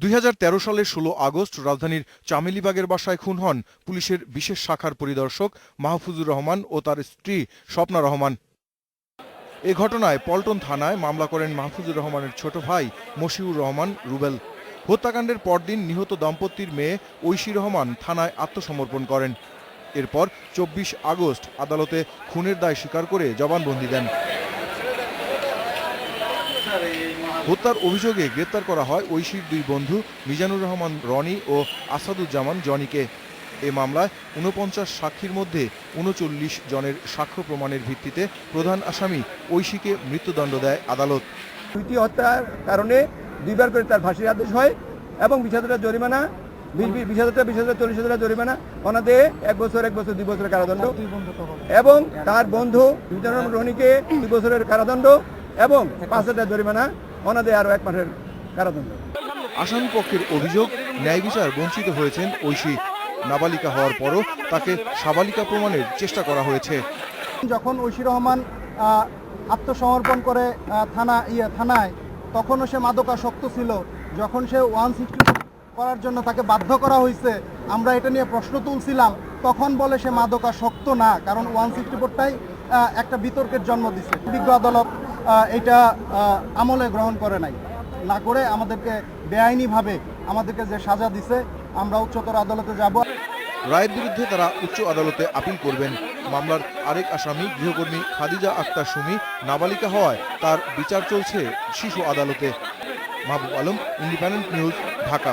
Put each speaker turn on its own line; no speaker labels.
2013 সালের 16 আগস্ট রাজধানীর চামেলিবাগের বাসায় খুন হন পুলিশের বিশেষ শাখার পরিদর্শক মাহফুজুর রহমান ও তার স্ত্রী স্বপ্না রহমান। এ ঘটনায় পল্টন থানায় মামলা করেন মাহফুজুর রহমানের ছোট ভাই মশিউর রহমান রুবেল। হত্যাকাণ্ডের পরদিন নিহত দম্পতির মেয়ে ঐশী রহমান থানায় আত্মসমর্পণ করেন। এরপর 24 আগস্ট আদালতে খুনের দায় স্বীকার করে জবানবন্দি দেন। হত্যার অভিযোগে গ্রেপ্তার করা হয় ঐশীর দুই বন্ধু মিজানুর রহমান রনি ও আসাদুজ্জামান জনিকে। এ মামলায় 49 সাক্ষীর মধ্যে 39 জনের সাক্ষ্য প্রমাণের ভিত্তিতে প্রধান আসামি ঐশীকে মৃত্যুদণ্ড দেয় আদালত।
দুইটি হত্যার কারণে দুইবার করে তার ফাঁসির আদেশ হয় এবং 20,000 টাকা জরিমানা, 20,000 টাকা 20,000 40,000 টাকা জরিমানা, অনাদে 1 বছর 1 বছর 2 বছরের কারাদণ্ড এবং তার বন্ধু মিজানুর রহমান রনিকে 2 বছরের কারাদণ্ড এবং 5,000 টাকা জরিমানা, অনাদে আরো 1 মাসের কারাদণ্ড।
আসামি পক্ষের অভিযোগ, ন্যায় বিচার বঞ্চিত হয়েছেন ঐশী। নাবালিকা হওয়ার পরও তাকে সাবালিকা প্রমাণের চেষ্টা করা হয়েছে।
যখন ঐশী রহমান আত্মসমর্পণ করে থানায়, তখনও সে মাদকাসক্ত ছিল। যখন সে 160 করার জন্য তাকে বাধ্য করা হয়েছে, আমরা এটা নিয়ে প্রশ্ন তুলছিলাম। তখন বলে সে মাদকাসক্ত না, কারণ 164টাই একটা বিতর্কের জন্ম দিছে। বিজ্ঞ আদালত এটা আমলে গ্রহণ করে নাই, না করে আমাদেরকে বেআইনিভাবে আমাদেরকে যে সাজা দিছে, আমরা উচ্চতর আদালতে যাব।
রায়ের বিরুদ্ধে তারা উচ্চ আদালতে আপিল করবেন। মামলার আরেক আসামি গৃহকর্মী খাদিজা আক্তার সুমি নাবালিকা হওয়ায় তার বিচার চলছে শিশু আদালতে। Mahbub Alam, independent news, Dhaka.